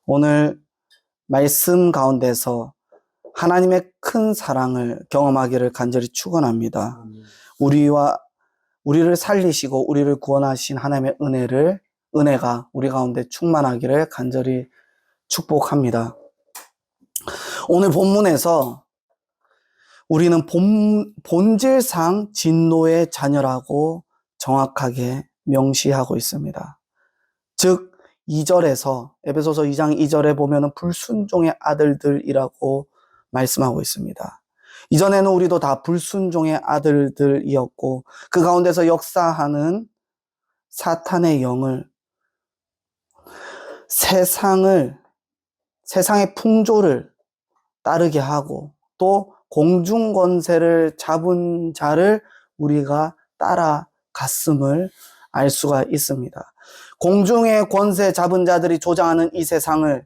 오늘 말씀 가운데서 하나님의 큰 사랑을 경험하기를 간절히 축원합니다. 우리를 살리시고 우리를 구원하신 하나님의 은혜가 우리 가운데 충만하기를 간절히 축복합니다. 오늘 본문에서 우리는 본질상 진노의 자녀라고 정확하게 명시하고 있습니다. 즉 2절에서 에베소서 2장 2절에 보면 불순종의 아들들이라고 말씀하고 있습니다. 이전에는 우리도 다 불순종의 아들들이었고 그 가운데서 역사하는 사탄의 영을 세상의 풍조를 따르게 하고 또 공중권세를 잡은 자를 우리가 따라갔음을 알 수가 있습니다. 공중의 권세 잡은 자들이 조장하는 이 세상을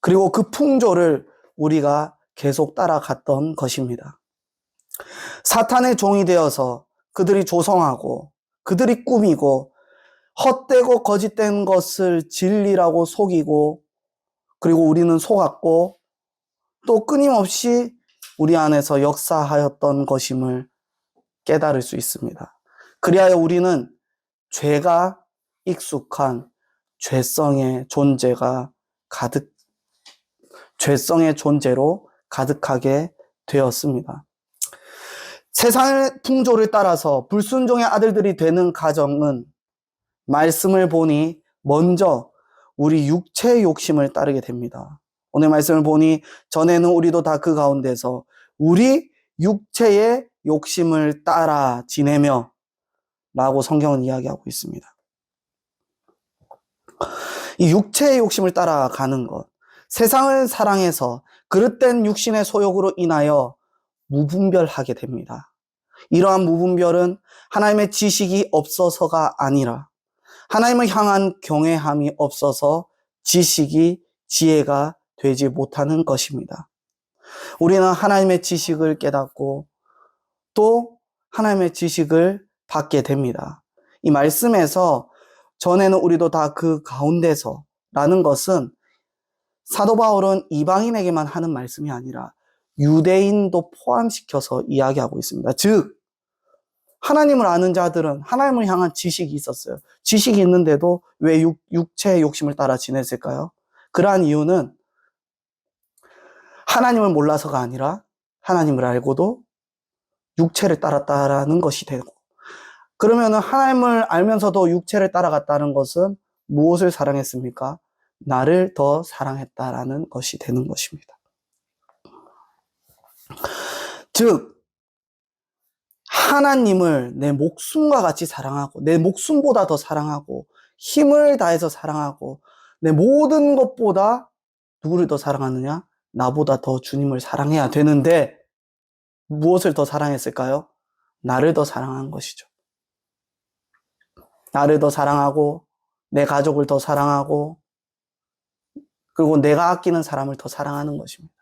그리고 그 풍조를 우리가 계속 따라갔던 것입니다. 사탄의 종이 되어서 그들이 조성하고 그들이 꾸미고 헛되고 거짓된 것을 진리라고 속이고 그리고 우리는 속았고 또 끊임없이 우리 안에서 역사하였던 것임을 깨달을 수 있습니다. 그리하여 우리는 죄가 익숙한 죄성의 존재로 가득하게 되었습니다. 세상의 풍조를 따라서 불순종의 아들들이 되는 가정은 말씀을 보니 먼저 우리 육체의 욕심을 따르게 됩니다. 오늘 말씀을 보니 전에는 우리도 다 그 가운데서 우리 육체의 욕심을 따라 지내며 라고 성경은 이야기하고 있습니다. 이 육체의 욕심을 따라가는 것, 세상을 사랑해서 그릇된 육신의 소욕으로 인하여 무분별하게 됩니다. 이러한 무분별은 하나님의 지식이 없어서가 아니라 하나님을 향한 경외함이 없어서 지혜가 되지 못하는 것입니다. 우리는 하나님의 지식을 깨닫고 또 하나님의 지식을 받게 됩니다. 이 말씀에서 전에는 우리도 다 그 가운데서 라는 것은 사도 바울은 이방인에게만 하는 말씀이 아니라 유대인도 포함시켜서 이야기하고 있습니다. 즉 하나님을 아는 자들은 하나님을 향한 지식이 있었어요. 지식이 있는데도 왜 육체의 욕심을 따라 지냈을까요? 그러한 이유는 하나님을 몰라서가 아니라 하나님을 알고도 육체를 따랐다라는 것이 되고, 그러면 하나님을 알면서도 육체를 따라갔다는 것은 무엇을 사랑했습니까? 나를 더 사랑했다라는 것이 되는 것입니다. 즉 하나님을 내 목숨과 같이 사랑하고 내 목숨보다 더 사랑하고 힘을 다해서 사랑하고 내 모든 것보다 누구를 더 사랑하느냐? 나보다 더 주님을 사랑해야 되는데 무엇을 더 사랑했을까요? 나를 더 사랑한 것이죠. 나를 더 사랑하고 내 가족을 더 사랑하고 그리고 내가 아끼는 사람을 더 사랑하는 것입니다.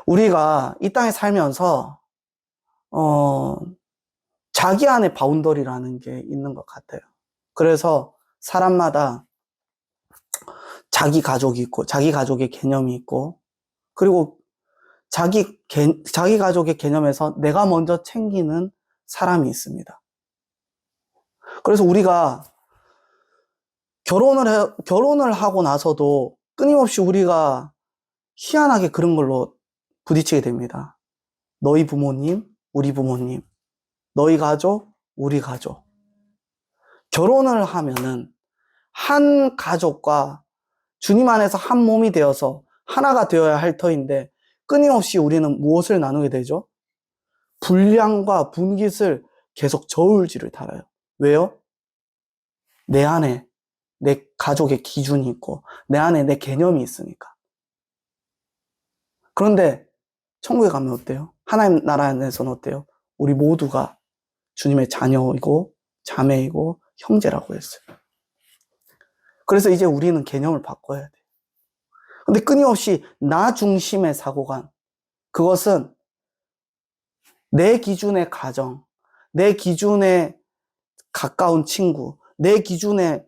우리가 이 땅에 살면서 자기 안에 바운더리라는 게 있는 것 같아요. 그래서 사람마다 자기 가족이 있고 자기 가족의 개념이 있고 그리고 자기 가족의 개념에서 내가 먼저 챙기는 사람이 있습니다. 그래서 우리가 결혼을 하고 나서도 끊임없이 우리가 희한하게 그런 걸로 부딪히게 됩니다. 너희 부모님, 우리 부모님, 너희 가족, 우리 가족. 결혼을 하면은 한 가족과 주님 안에서 한 몸이 되어서 하나가 되어야 할 터인데 끊임없이 우리는 무엇을 나누게 되죠? 분량과 분깃을 계속 저울질을 달아요. 왜요? 내 안에 내 가족의 기준이 있고 내 안에 내 개념이 있으니까. 그런데 천국에 가면 어때요? 하나님 나라 안에서는 어때요? 우리 모두가 주님의 자녀이고 자매이고 형제라고 했어요. 그래서 이제 우리는 개념을 바꿔야 돼요. 근데 끊임없이 나 중심의 사고관, 그것은 내 기준의 가정, 내 기준의 가까운 친구, 내 기준의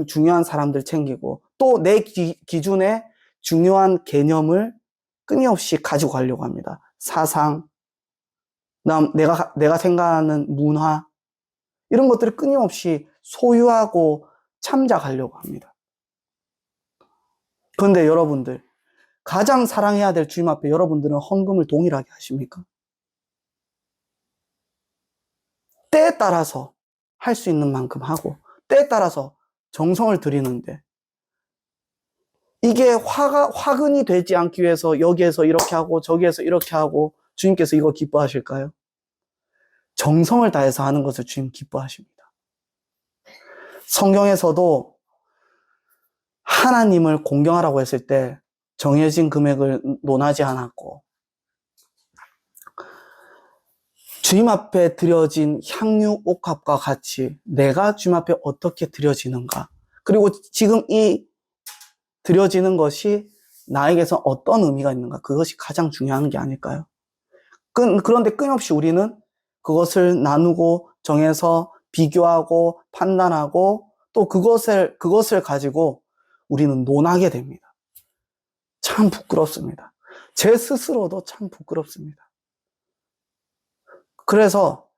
중요한 사람들 챙기고 또 내 기준에 중요한 개념을 끊임없이 가지고 가려고 합니다. 사상, 내가 생각하는 문화, 이런 것들을 끊임없이 소유하고 참작하려고 합니다. 그런데 여러분들, 가장 사랑해야 될 주님 앞에 여러분들은 헌금을 동일하게 하십니까? 때에 따라서 할 수 있는 만큼 하고 때에 따라서 정성을 들이는데 이게 화근이 되지 않기 위해서 여기에서 이렇게 하고 저기에서 이렇게 하고 주님께서 이거 기뻐하실까요? 정성을 다해서 하는 것을 주님 기뻐하십니다. 성경에서도 하나님을 공경하라고 했을 때 정해진 금액을 논하지 않았고 주님 앞에 드려진 향유 옥합과 같이 내가 주님 앞에 어떻게 드려지는가, 그리고 지금 이 드려지는 것이 나에게서 어떤 의미가 있는가, 그것이 가장 중요한 게 아닐까요? 그런데 끊임없이 우리는 그것을 나누고 정해서 비교하고 판단하고 또 그것을 가지고 우리는 논하게 됩니다. 참 부끄럽습니다. 제 스스로도 참 부끄럽습니다. 그래서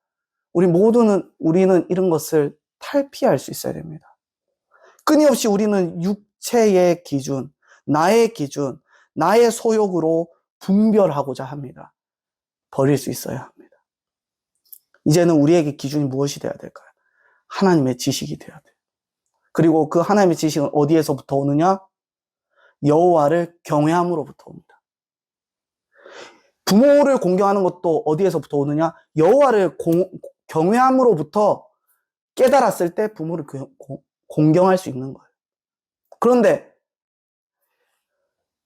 우리는 이런 것을 탈피할 수 있어야 됩니다. 끊임없이 우리는 육체의 기준, 나의 기준, 나의 소욕으로 분별하고자 합니다. 버릴 수 있어야 합니다. 이제는 우리에게 기준이 무엇이 되어야 될까요? 하나님의 지식이 되어야 돼요. 그리고 그 하나님의 지식은 어디에서부터 오느냐? 여호와를 경외함으로부터 옵니다. 부모를 공경하는 것도 어디에서부터 오느냐? 여호와를 경외함으로부터 깨달았을 때 부모를 공경할 수 있는 거예요. 그런데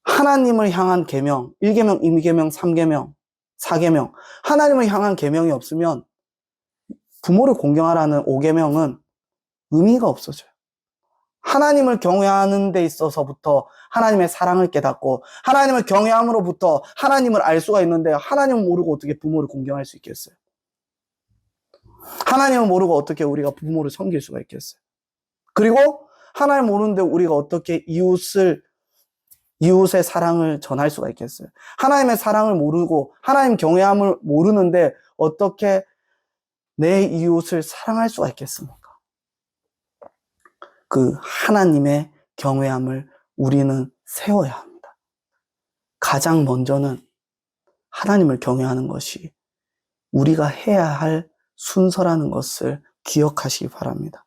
하나님을 향한 계명, 1계명, 2계명, 3계명, 4계명, 하나님을 향한 계명이 없으면 부모를 공경하라는 5계명은 의미가 없어져요. 하나님을 경외하는 데 있어서부터 하나님의 사랑을 깨닫고 하나님을 경외함으로부터 하나님을 알 수가 있는데 하나님을 모르고 어떻게 부모를 공경할 수 있겠어요? 하나님을 모르고 어떻게 우리가 부모를 섬길 수가 있겠어요? 그리고 하나님을 모르는데 우리가 어떻게 이웃의 사랑을 전할 수가 있겠어요? 하나님의 사랑을 모르고 하나님 경외함을 모르는데 어떻게 내 이웃을 사랑할 수가 있겠습니까? 그 하나님의 경외함을 우리는 세워야 합니다. 가장 먼저는 하나님을 경외하는 것이 우리가 해야 할 순서라는 것을 기억하시기 바랍니다.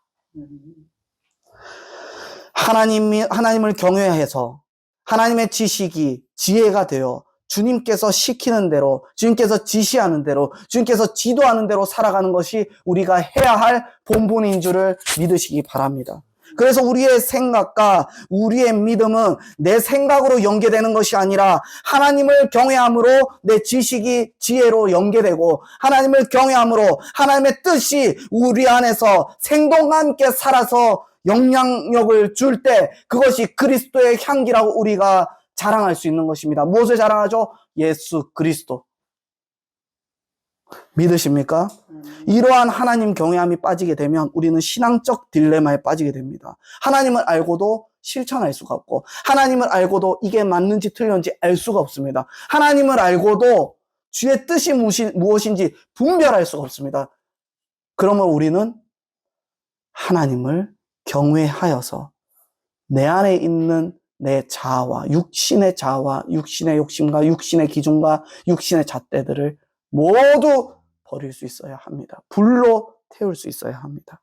하나님을 경외해서 하나님의 지식이 지혜가 되어 주님께서 시키는 대로, 주님께서 지시하는 대로, 주님께서 지도하는 대로 살아가는 것이 우리가 해야 할 본분인 줄을 믿으시기 바랍니다. 그래서 우리의 생각과 우리의 믿음은 내 생각으로 연계되는 것이 아니라 하나님을 경외함으로 내 지식이 지혜로 연계되고 하나님을 경외함으로 하나님의 뜻이 우리 안에서 생동과 함께 살아서 영향력을 줄 때 그것이 그리스도의 향기라고 우리가 자랑할 수 있는 것입니다. 무엇을 자랑하죠? 예수 그리스도. 믿으십니까? 이러한 하나님 경외함이 빠지게 되면 우리는 신앙적 딜레마에 빠지게 됩니다. 하나님을 알고도 실천할 수가 없고 하나님을 알고도 이게 맞는지 틀렸는지 알 수가 없습니다. 하나님을 알고도 주의 뜻이 무엇인지 분별할 수가 없습니다. 그러면 우리는 하나님을 경외하여서 내 안에 있는 내 자아와 육신의 자아와 육신의 욕심과 육신의 기준과 육신의 잣대들을 모두 버릴 수 있어야 합니다. 불로 태울 수 있어야 합니다.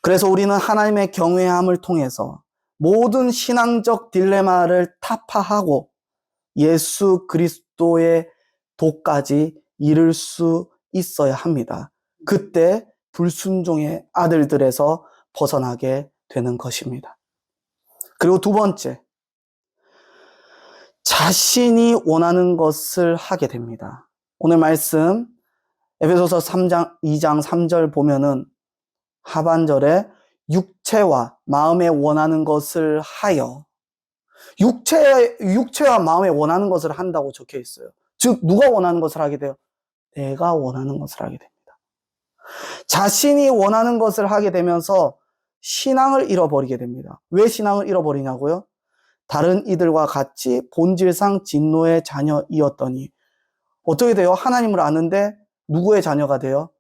그래서 우리는 하나님의 경외함을 통해서 모든 신앙적 딜레마를 타파하고 예수 그리스도의 도까지 이룰 수 있어야 합니다. 그때 불순종의 아들들에서 벗어나게 되는 것입니다. 그리고 두 번째, 자신이 원하는 것을 하게 됩니다. 오늘 말씀 에베소서 2장 3절 보면은 하반절에 육체와 마음에 원하는 것을 하여, 육체와 마음에 원하는 것을 한다고 적혀 있어요. 즉 누가 원하는 것을 하게 돼요? 내가 원하는 것을 하게 됩니다. 자신이 원하는 것을 하게 되면서 신앙을 잃어버리게 됩니다. 왜 신앙을 잃어버리냐고요? 다른 이들과 같이 본질상 진노의 자녀이었더니 어떻게 돼요? 하나님을 아는데 누구의 자녀가 돼요?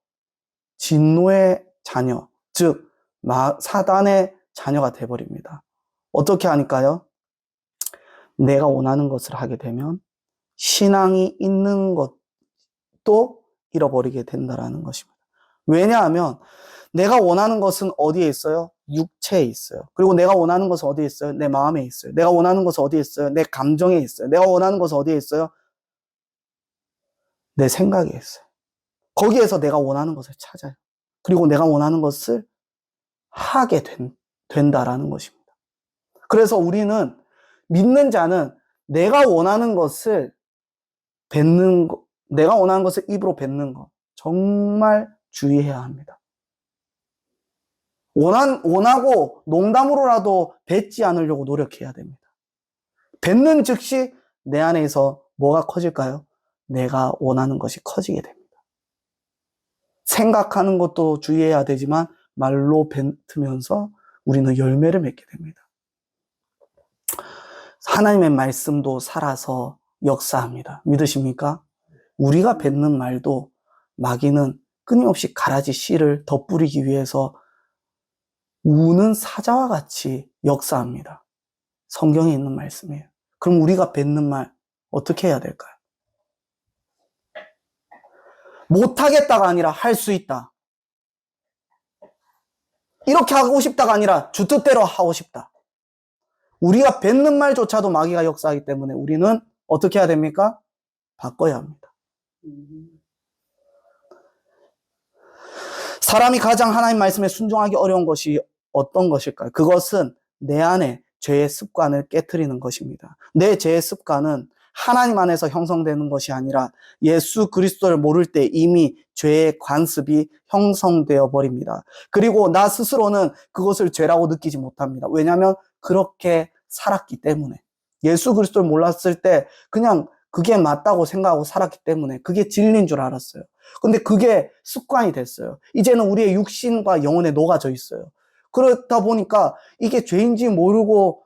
진노의 자녀, 즉 사단의 자녀가 돼버립니다. 어떻게 하니까요? 내가 원하는 것을 하게 되면 신앙이 있는 것도 잃어버리게 된다는 것입니다. 왜냐하면 내가 원하는 것은 어디에 있어요? 육체에 있어요. 그리고 내가 원하는 것은 어디에 있어요? 내 마음에 있어요. 내가 원하는 것은 어디에 있어요? 내 감정에 있어요. 내가 원하는 것은 어디에 있어요? 내 생각에 있어요. 거기에서 내가 원하는 것을 찾아요. 그리고 내가 원하는 것을 하게 된다라는 것입니다. 그래서 우리는 믿는 자는 내가 원하는 것을 뱉는 것, 내가 원하는 것을 입으로 뱉는 것 정말 주의해야 합니다. 원하고 농담으로라도 뱉지 않으려고 노력해야 됩니다. 뱉는 즉시 내 안에서 뭐가 커질까요? 내가 원하는 것이 커지게 됩니다. 생각하는 것도 주의해야 되지만 말로 뱉으면서 우리는 열매를 맺게 됩니다. 하나님의 말씀도 살아서 역사합니다. 믿으십니까? 우리가 뱉는 말도 마귀는 끊임없이 가라지 씨를 덧뿌리기 위해서 우는 사자와 같이 역사합니다. 성경에 있는 말씀이에요. 그럼 우리가 뱉는 말 어떻게 해야 될까요? 못하겠다가 아니라 할 수 있다. 이렇게 하고 싶다가 아니라 주 뜻대로 하고 싶다. 우리가 뱉는 말조차도 마귀가 역사하기 때문에 우리는 어떻게 해야 됩니까? 바꿔야 합니다. 사람이 가장 하나님 말씀에 순종하기 어려운 것이 어떤 것일까요? 그것은 내 안에 죄의 습관을 깨트리는 것입니다. 내 죄의 습관은 하나님 안에서 형성되는 것이 아니라 예수 그리스도를 모를 때 이미 죄의 관습이 형성되어 버립니다. 그리고 나 스스로는 그것을 죄라고 느끼지 못합니다. 왜냐하면 그렇게 살았기 때문에. 예수 그리스도를 몰랐을 때 그냥 그게 맞다고 생각하고 살았기 때문에 그게 진리인 줄 알았어요. 근데 그게 습관이 됐어요. 이제는 우리의 육신과 영혼에 녹아져 있어요. 그렇다 보니까 이게 죄인지 모르고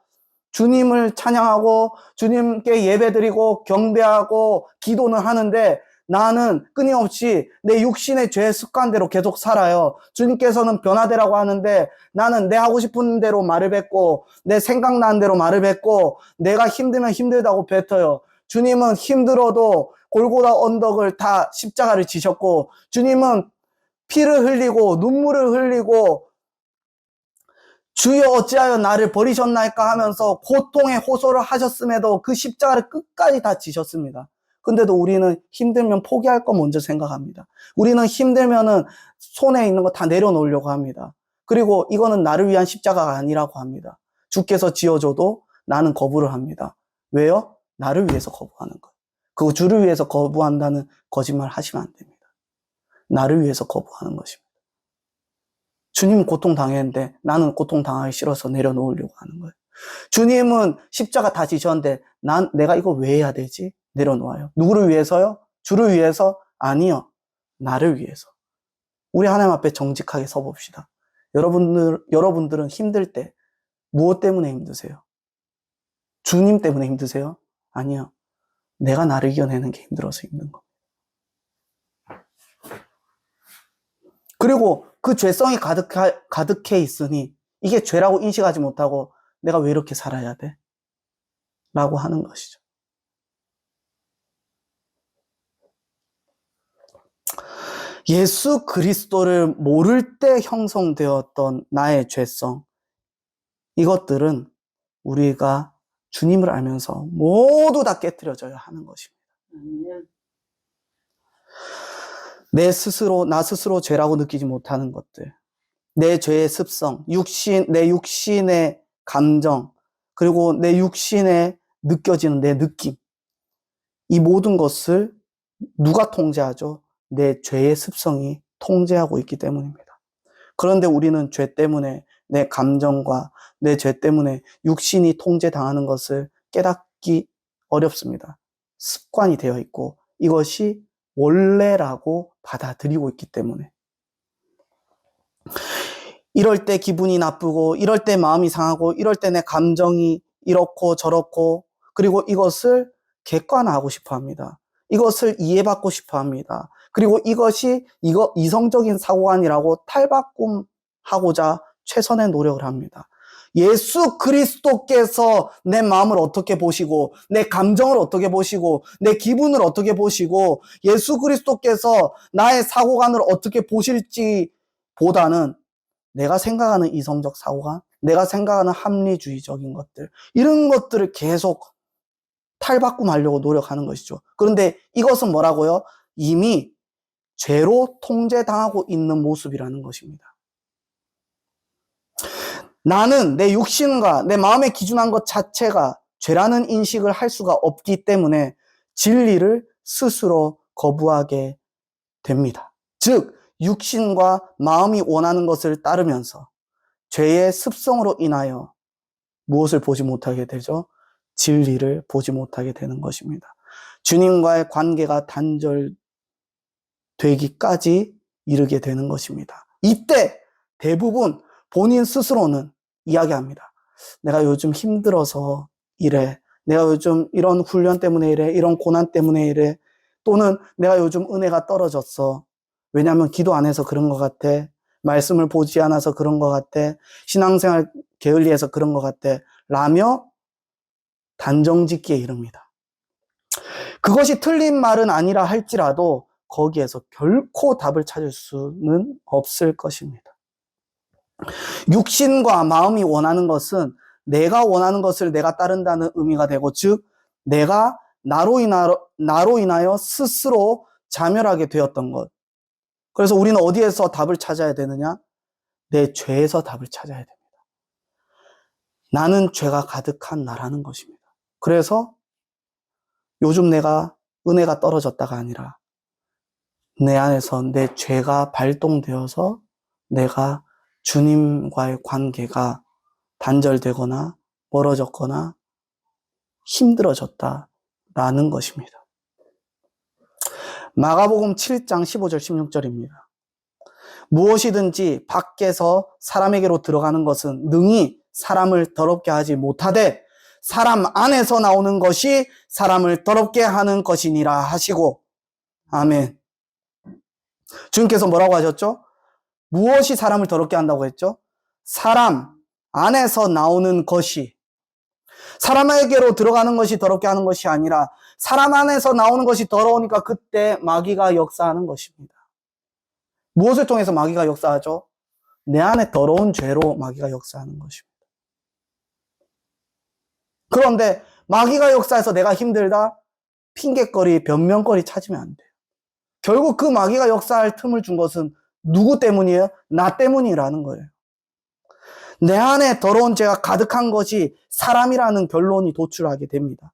주님을 찬양하고 주님께 예배드리고 경배하고 기도는 하는데 나는 끊임없이 내 육신의 죄 습관대로 계속 살아요. 주님께서는 변화되라고 하는데 나는 내 하고 싶은 대로 말을 뱉고 내 생각나는 대로 말을 뱉고 내가 힘들면 힘들다고 뱉어요. 주님은 힘들어도 골고다 언덕을 다 십자가를 지셨고 주님은 피를 흘리고 눈물을 흘리고 주여 어찌하여 나를 버리셨나이까 하면서 고통에 호소를 하셨음에도 그 십자가를 끝까지 다 지셨습니다. 근데도 우리는 힘들면 포기할 거 먼저 생각합니다. 우리는 힘들면은 손에 있는 거 다 내려놓으려고 합니다. 그리고 이거는 나를 위한 십자가가 아니라고 합니다. 주께서 지어줘도 나는 거부를 합니다. 왜요? 나를 위해서 거부하는 거예요. 그 주를 위해서 거부한다는 거짓말 하시면 안 됩니다. 나를 위해서 거부하는 것입니다. 주님은 고통당했는데 나는 고통당하기 싫어서 내려놓으려고 하는 거예요. 주님은 십자가 다 지셨는데 내가 이거 왜 해야 되지? 내려놓아요. 누구를 위해서요? 주를 위해서? 아니요. 나를 위해서. 우리 하나님 앞에 정직하게 서봅시다. 여러분들은 힘들 때 무엇 때문에 힘드세요? 주님 때문에 힘드세요? 아니요. 내가 나를 이겨내는 게 힘들어서 힘든 겁니다. 그리고 그 죄성이 가득해 있으니 이게 죄라고 인식하지 못하고 내가 왜 이렇게 살아야 돼? 라고 하는 것이죠. 예수 그리스도를 모를 때 형성되었던 나의 죄성, 이것들은 우리가 주님을 알면서 모두 다 깨트려져야 하는 것입니다. 나 스스로 죄라고 느끼지 못하는 것들, 내 죄의 습성, 내 육신의 감정, 그리고 내 육신에 느껴지는 내 느낌, 이 모든 것을 누가 통제하죠? 내 죄의 습성이 통제하고 있기 때문입니다. 그런데 우리는 죄 때문에 내 감정과 내 죄 때문에 육신이 통제당하는 것을 깨닫기 어렵습니다. 습관이 되어 있고 이것이 원래라고 받아들이고 있기 때문에. 이럴 때 기분이 나쁘고, 이럴 때 마음이 상하고, 이럴 때 내 감정이 이렇고 저렇고, 그리고 이것을 객관화하고 싶어 합니다. 이것을 이해받고 싶어 합니다. 그리고 이것이 이성적인 사고관이라고 탈바꿈하고자 최선의 노력을 합니다. 예수 그리스도께서 내 마음을 어떻게 보시고, 내 감정을 어떻게 보시고, 내 기분을 어떻게 보시고, 예수 그리스도께서 나의 사고관을 어떻게 보실지 보다는 내가 생각하는 이성적 사고관, 내가 생각하는 합리주의적인 것들, 이런 것들을 계속 탈바꿈하려고 노력하는 것이죠. 그런데 이것은 뭐라고요? 이미 죄로 통제당하고 있는 모습이라는 것입니다. 나는 내 육신과 내 마음에 기준한 것 자체가 죄라는 인식을 할 수가 없기 때문에 진리를 스스로 거부하게 됩니다. 즉, 육신과 마음이 원하는 것을 따르면서 죄의 습성으로 인하여 무엇을 보지 못하게 되죠? 진리를 보지 못하게 되는 것입니다. 주님과의 관계가 단절되기까지 이르게 되는 것입니다. 이때 대부분 본인 스스로는 이야기합니다. 내가 요즘 힘들어서 이래. 내가 요즘 이런 훈련 때문에 이래. 이런 고난 때문에 이래. 또는 내가 요즘 은혜가 떨어졌어. 왜냐하면 기도 안 해서 그런 것 같아. 말씀을 보지 않아서 그런 것 같아. 신앙생활 게을리해서 그런 것 같아. 라며 단정짓기에 이릅니다. 그것이 틀린 말은 아니라 할지라도 거기에서 결코 답을 찾을 수는 없을 것입니다. 육신과 마음이 원하는 것은 내가 원하는 것을 내가 따른다는 의미가 되고, 즉 내가 나로 인하여 스스로 자멸하게 되었던 것. 그래서 우리는 어디에서 답을 찾아야 되느냐? 내 죄에서 답을 찾아야 됩니다. 나는 죄가 가득한 나라는 것입니다. 그래서 요즘 내가 은혜가 떨어졌다가 아니라 내 안에서 내 죄가 발동되어서 내가 주님과의 관계가 단절되거나 멀어졌거나 힘들어졌다라는 것입니다. 마가복음 7장 15절 16절입니다. 무엇이든지 밖에서 사람에게로 들어가는 것은 능히 사람을 더럽게 하지 못하되 사람 안에서 나오는 것이 사람을 더럽게 하는 것이니라 하시고, 아멘. 주님께서 뭐라고 하셨죠? 무엇이 사람을 더럽게 한다고 했죠? 사람 안에서 나오는 것이, 사람에게로 들어가는 것이 더럽게 하는 것이 아니라 사람 안에서 나오는 것이 더러우니까 그때 마귀가 역사하는 것입니다. 무엇을 통해서 마귀가 역사하죠? 내 안에 더러운 죄로 마귀가 역사하는 것입니다. 그런데 마귀가 역사해서 내가 힘들다? 핑계거리, 변명거리 찾으면 안 돼요. 결국 그 마귀가 역사할 틈을 준 것은 누구 때문이에요? 나 때문이라는 거예요. 내 안에 더러운 죄가 가득한 것이 사람이라는 결론이 도출하게 됩니다.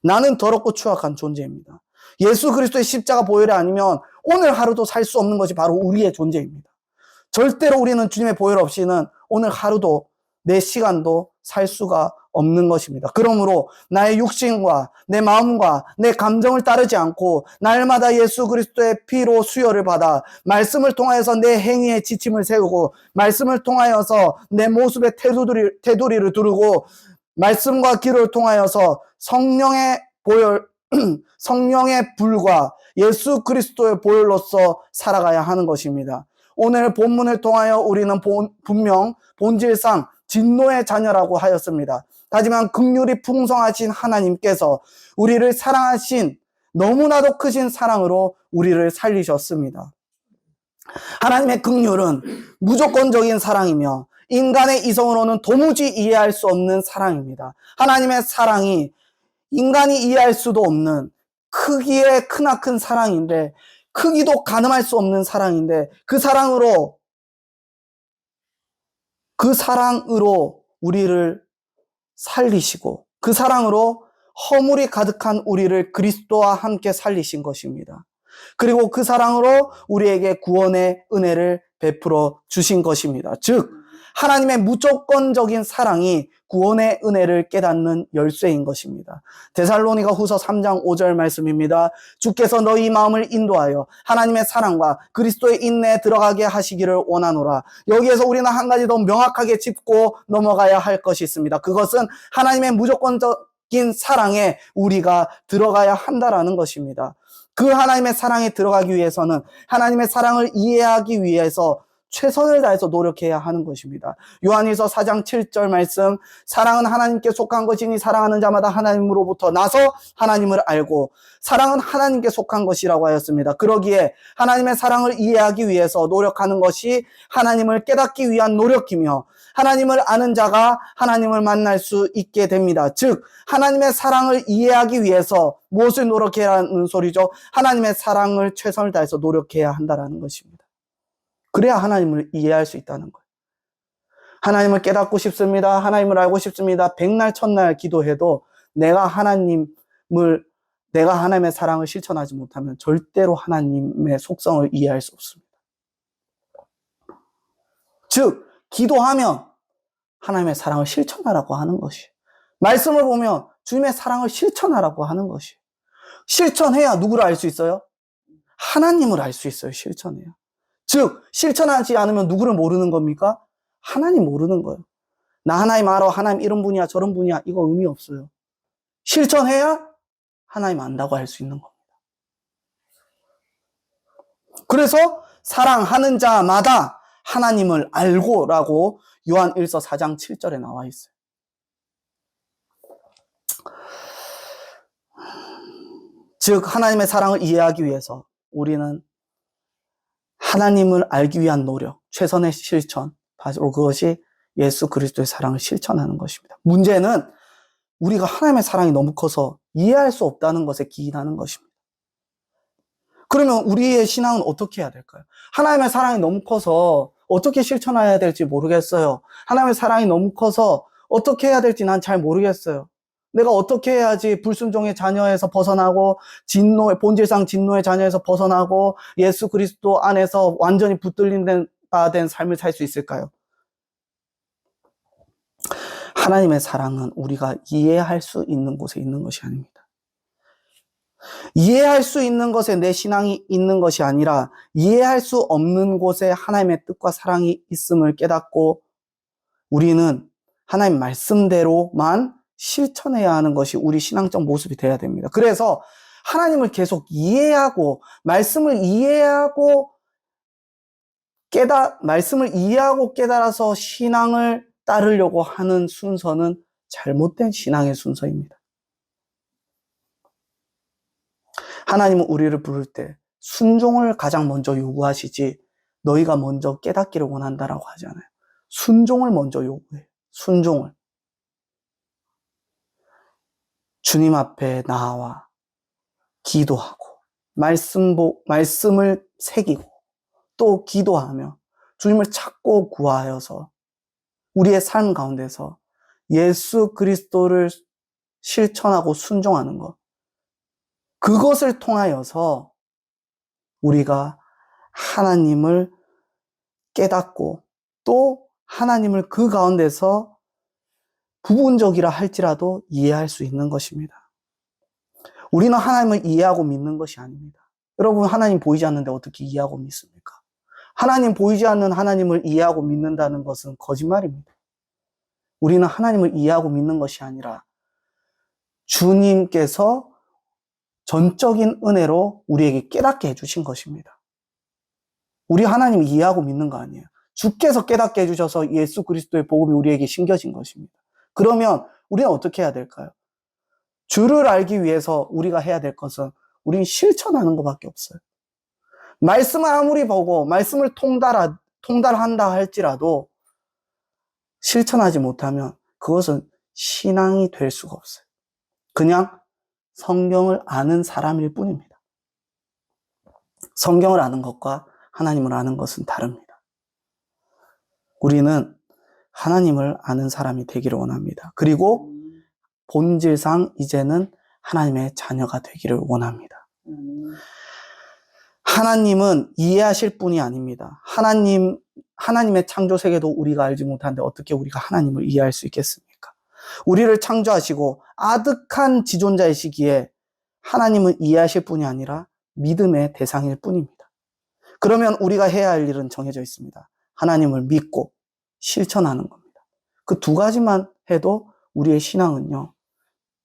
나는 더럽고 추악한 존재입니다. 예수 그리스도의 십자가 보혈이 아니면 오늘 하루도 살 수 없는 것이 바로 우리의 존재입니다. 절대로 우리는 주님의 보혈 없이는 오늘 하루도 내 시간도 살 수가 없는 것입니다. 그러므로 나의 육신과 내 마음과 내 감정을 따르지 않고 날마다 예수 그리스도의 피로 수혈을 받아 말씀을 통하여서 내 행위에 지침을 세우고 말씀을 통하여서 내 모습의 테두리를 두르고 말씀과 기도를 통하여서 성령의 보혈, 성령의 불과 예수 그리스도의 보혈로서 살아가야 하는 것입니다. 오늘 본문을 통하여 우리는 분명 본질상 진노의 자녀라고 하였습니다. 하지만 긍휼이 풍성하신 하나님께서 우리를 사랑하신 너무나도 크신 사랑으로 우리를 살리셨습니다. 하나님의 긍휼은 무조건적인 사랑이며 인간의 이성으로는 도무지 이해할 수 없는 사랑입니다. 하나님의 사랑이 인간이 이해할 수도 없는 크기에 크나큰 사랑인데, 크기도 가늠할 수 없는 사랑인데, 그 사랑으로 우리를 살리시고 그 사랑으로 허물이 가득한 우리를 그리스도와 함께 살리신 것입니다. 그리고 그 사랑으로 우리에게 구원의 은혜를 베풀어 주신 것입니다. 즉 하나님의 무조건적인 사랑이 구원의 은혜를 깨닫는 열쇠인 것입니다. 데살로니가 후서 3장 5절 말씀입니다. 주께서 너희 마음을 인도하여 하나님의 사랑과 그리스도의 인내에 들어가게 하시기를 원하노라. 여기에서 우리는 한 가지 더 명확하게 짚고 넘어가야 할 것이 있습니다. 그것은 하나님의 무조건적인 사랑에 우리가 들어가야 한다라는 것입니다. 그 하나님의 사랑에 들어가기 위해서는 하나님의 사랑을 이해하기 위해서 최선을 다해서 노력해야 하는 것입니다. 요한일서 4장 7절 말씀, 사랑은 하나님께 속한 것이니 사랑하는 자마다 하나님으로부터 나서 하나님을 알고, 사랑은 하나님께 속한 것이라고 하였습니다. 그러기에 하나님의 사랑을 이해하기 위해서 노력하는 것이 하나님을 깨닫기 위한 노력이며, 하나님을 아는 자가 하나님을 만날 수 있게 됩니다. 즉 하나님의 사랑을 이해하기 위해서 무엇을 노력해야 하는 소리죠? 하나님의 사랑을 최선을 다해서 노력해야 한다는 것입니다. 그래야 하나님을 이해할 수 있다는 거예요. 하나님을 깨닫고 싶습니다. 하나님을 알고 싶습니다. 백날 천날 기도해도 내가 하나님의 사랑을 실천하지 못하면 절대로 하나님의 속성을 이해할 수 없습니다. 즉 기도하면 하나님의 사랑을 실천하라고 하는 것이, 말씀을 보면 주님의 사랑을 실천하라고 하는 것이, 실천해야 누구를 알 수 있어요? 하나님을 알 수 있어요. 실천해야. 즉 실천하지 않으면 누구를 모르는 겁니까? 하나님 모르는 거예요. 나 하나님 알아, 하나님 이런 분이야 저런 분이야, 이거 의미 없어요. 실천해야 하나님 안다고 할 수 있는 겁니다. 그래서 사랑하는 자마다 하나님을 알고라고 요한 1서 4장 7절에 나와 있어요. 즉 하나님의 사랑을 이해하기 위해서 우리는 하나님을 알기 위한 노력, 최선의 실천, 바로 그것이 예수 그리스도의 사랑을 실천하는 것입니다. 문제는 우리가 하나님의 사랑이 너무 커서 이해할 수 없다는 것에 기인하는 것입니다. 그러면 우리의 신앙은 어떻게 해야 될까요? 하나님의 사랑이 너무 커서 어떻게 실천해야 될지 모르겠어요. 하나님의 사랑이 너무 커서 어떻게 해야 될지 난 잘 모르겠어요. 내가 어떻게 해야지 불순종의 자녀에서 벗어나고 본질상 진노의 자녀에서 벗어나고 예수 그리스도 안에서 완전히 붙들린 바 된 삶을 살 수 있을까요? 하나님의 사랑은 우리가 이해할 수 있는 곳에 있는 것이 아닙니다. 이해할 수 있는 것에 내 신앙이 있는 것이 아니라 이해할 수 없는 곳에 하나님의 뜻과 사랑이 있음을 깨닫고 우리는 하나님 말씀대로만 실천해야 하는 것이 우리 신앙적 모습이 되어야 됩니다. 그래서 하나님을 계속 이해하고 말씀을 이해하고 깨달아서 신앙을 따르려고 하는 순서는 잘못된 신앙의 순서입니다. 하나님은 우리를 부를 때 순종을 가장 먼저 요구하시지 너희가 먼저 깨닫기를 원한다라고 하잖아요. 순종을 먼저 요구해요. 순종을. 주님 앞에 나와 기도하고 말씀을 새기고 또 기도하며 주님을 찾고 구하여서 우리의 삶 가운데서 예수 그리스도를 실천하고 순종하는 것, 그것을 통하여서 우리가 하나님을 깨닫고 또 하나님을 그 가운데서 부분적이라 할지라도 이해할 수 있는 것입니다. 우리는 하나님을 이해하고 믿는 것이 아닙니다. 여러분, 하나님 보이지 않는데 어떻게 이해하고 믿습니까? 하나님 보이지 않는 하나님을 이해하고 믿는다는 것은 거짓말입니다. 우리는 하나님을 이해하고 믿는 것이 아니라 주님께서 전적인 은혜로 우리에게 깨닫게 해주신 것입니다. 우리 하나님 이해하고 믿는 거 아니에요. 주께서 깨닫게 해주셔서 예수 그리스도의 복음이 우리에게 심겨진 것입니다. 그러면 우리는 어떻게 해야 될까요? 주를 알기 위해서 우리가 해야 될 것은 우리는 실천하는 것밖에 없어요. 말씀을 아무리 보고 말씀을 통달한다 할지라도 실천하지 못하면 그것은 신앙이 될 수가 없어요. 그냥 성경을 아는 사람일 뿐입니다. 성경을 아는 것과 하나님을 아는 것은 다릅니다. 우리는 하나님을 아는 사람이 되기를 원합니다. 그리고 본질상 이제는 하나님의 자녀가 되기를 원합니다. 하나님은 이해하실 분이 아닙니다. 하나님의 창조 세계도 우리가 알지 못하는데 어떻게 우리가 하나님을 이해할 수 있겠습니까? 우리를 창조하시고 아득한 지존자이시기에 하나님은 이해하실 분이 아니라 믿음의 대상일 뿐입니다. 그러면 우리가 해야 할 일은 정해져 있습니다. 하나님을 믿고 실천하는 겁니다. 그 두 가지만 해도 우리의 신앙은요,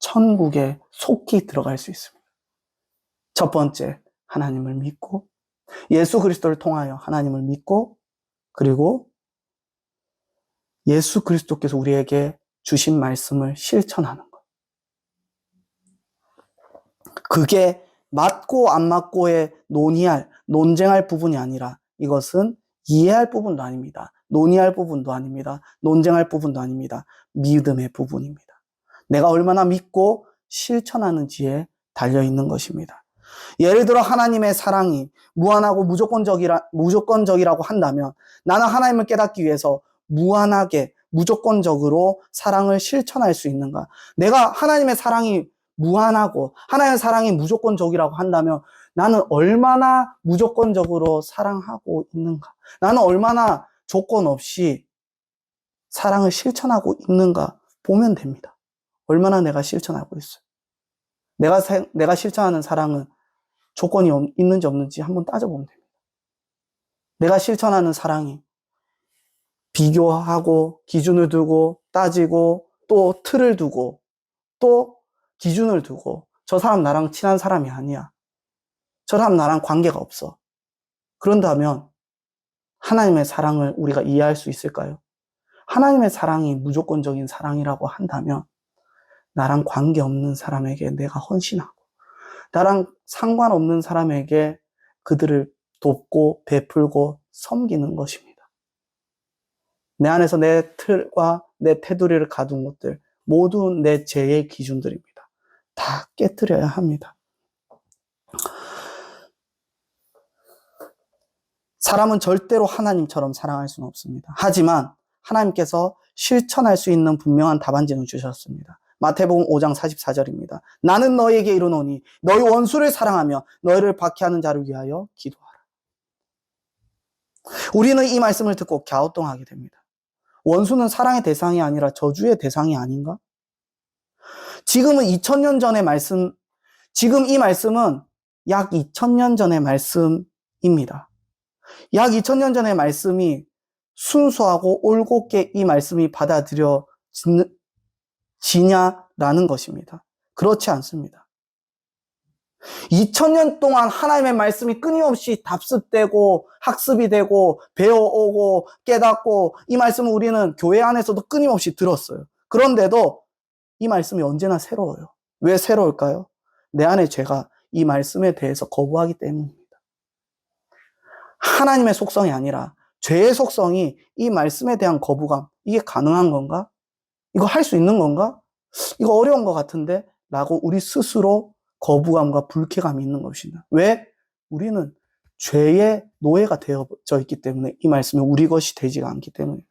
천국에 속히 들어갈 수 있습니다. 첫 번째, 하나님을 믿고, 예수 그리스도를 통하여 하나님을 믿고, 그리고 예수 그리스도께서 우리에게 주신 말씀을 실천하는 것. 그게 맞고 안 맞고의 논쟁할 부분이 아니라 이것은 이해할 부분도 아닙니다. 논의할 부분도 아닙니다. 논쟁할 부분도 아닙니다. 믿음의 부분입니다. 내가 얼마나 믿고 실천하는지에 달려있는 것입니다. 예를 들어 하나님의 사랑이 무한하고 무조건적이라고 한다면 나는 하나님을 깨닫기 위해서 무한하게 무조건적으로 사랑을 실천할 수 있는가? 내가 하나님의 사랑이 무한하고 하나님의 사랑이 무조건적이라고 한다면 나는 얼마나 무조건적으로 사랑하고 있는가? 나는 얼마나 조건 없이 사랑을 실천하고 있는가 보면 됩니다. 얼마나 내가 실천하고 있어요. 내가 실천하는 사랑은 조건이 있는지 없는지 한번 따져보면 됩니다. 내가 실천하는 사랑이 비교하고 기준을 두고 따지고 또 틀을 두고 또 기준을 두고 저 사람 나랑 친한 사람이 아니야. 저 사람 나랑 관계가 없어. 그런다면 하나님의 사랑을 우리가 이해할 수 있을까요? 하나님의 사랑이 무조건적인 사랑이라고 한다면 나랑 관계없는 사람에게 내가 헌신하고 나랑 상관없는 사람에게 그들을 돕고 베풀고 섬기는 것입니다. 내 안에서 내 틀과 내 테두리를 가둔 것들 모두 내 죄의 기준들입니다. 다 깨트려야 합니다. 사람은 절대로 하나님처럼 사랑할 수는 없습니다. 하지만 하나님께서 실천할 수 있는 분명한 답안지는 주셨습니다. 마태복음 5장 44절입니다. 나는 너희에게 이르노니 너희 원수를 사랑하며 너희를 박해하는 자를 위하여 기도하라. 우리는 이 말씀을 듣고 갸우뚱하게 됩니다. 원수는 사랑의 대상이 아니라 저주의 대상이 아닌가? 지금은 2000년 전의 말씀, 지금 이 말씀은 약 2000년 전의 말씀입니다. 약 2000년 전의 말씀이 순수하고 올곧게 이 말씀이 받아들여지냐라는 것입니다. 그렇지 않습니다. 2000년 동안 하나님의 말씀이 끊임없이 답습되고 학습이 되고 배워오고 깨닫고 이 말씀을 우리는 교회 안에서도 끊임없이 들었어요. 그런데도 이 말씀이 언제나 새로워요. 왜 새로울까요? 내 안에 죄가 이 말씀에 대해서 거부하기 때문입니다. 하나님의 속성이 아니라 죄의 속성이 이 말씀에 대한 거부감, 이게 가능한 건가? 이거 할 수 있는 건가? 이거 어려운 것 같은데? 라고 우리 스스로 거부감과 불쾌감이 있는 것입니다. 왜? 우리는 죄의 노예가 되어져 있기 때문에 이 말씀이 우리 것이 되지가 않기 때문입니다.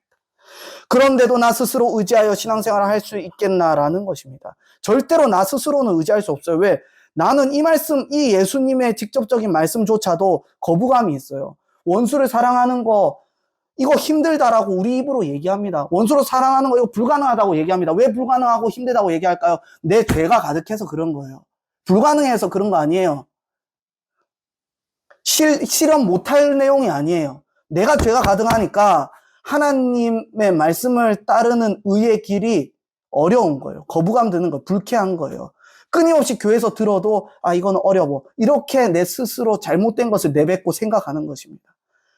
그런데도 나 스스로 의지하여 신앙생활을 할 수 있겠나라는 것입니다. 절대로 나 스스로는 의지할 수 없어요. 왜? 나는 이 말씀, 이 예수님의 직접적인 말씀조차도 거부감이 있어요. 원수를 사랑하는 거 이거 힘들다라고 우리 입으로 얘기합니다. 원수를 사랑하는 거 이거 불가능하다고 얘기합니다. 왜 불가능하고 힘들다고 얘기할까요? 내 죄가 가득해서 그런 거예요. 불가능해서 그런 거 아니에요. 실현 못할 내용이 아니에요. 내가 죄가 가득하니까 하나님의 말씀을 따르는 의의 길이 어려운 거예요. 거부감 드는 거예요. 불쾌한 거예요. 끊임없이 교회에서 들어도 이건 어려워. 이렇게 내 스스로 잘못된 것을 내뱉고 생각하는 것입니다.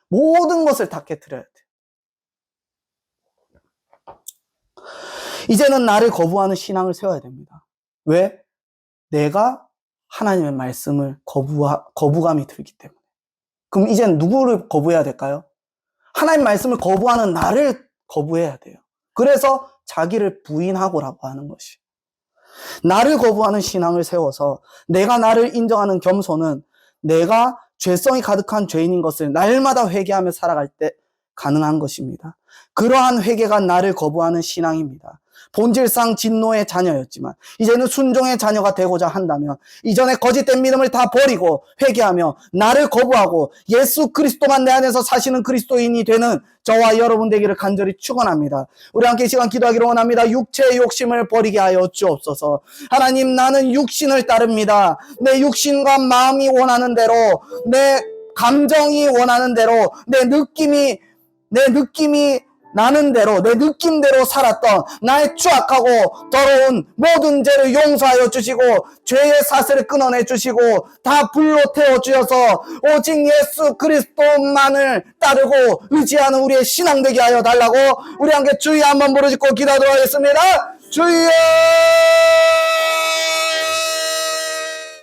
모든 것을 다 깨트려야 돼요. 이제는 나를 거부하는 신앙을 세워야 됩니다. 왜? 내가 하나님의 말씀을 거부감이 들기 때문에. 그럼 이제는 누구를 거부해야 될까요? 하나님 말씀을 거부하는 나를 거부해야 돼요. 그래서 자기를 부인하고라고 하는 것이. 나를 거부하는 신앙을 세워서 내가 나를 인정하는 겸손은 내가 죄성이 가득한 죄인인 것을 날마다 회개하며 살아갈 때 가능한 것입니다. 그러한 회개가 나를 거부하는 신앙입니다. 본질상 진노의 자녀였지만 이제는 순종의 자녀가 되고자 한다면 이전에 거짓된 믿음을 다 버리고 회개하며 나를 거부하고 예수 그리스도만 내 안에서 사시는 그리스도인이 되는 저와 여러분 되기를 간절히 축원합니다. 우리 함께 이 시간 기도하기를 원합니다. 육체의 욕심을 버리게 하여 주옵소서. 하나님, 나는 육신을 따릅니다. 내 육신과 마음이 원하는 대로, 내 감정이 원하는 대로, 내 느낌이 나는 대로, 내 느낌대로 살았던 나의 추악하고 더러운 모든 죄를 용서하여 주시고 죄의 사슬을 끊어내 주시고 다 불로 태워 주셔서 오직 예수 그리스도만을 따르고 의지하는 우리의 신앙 되게 하여 달라고 우리 함께 주여 한번 부르짖고 기도하도록 하겠습니다. 주여!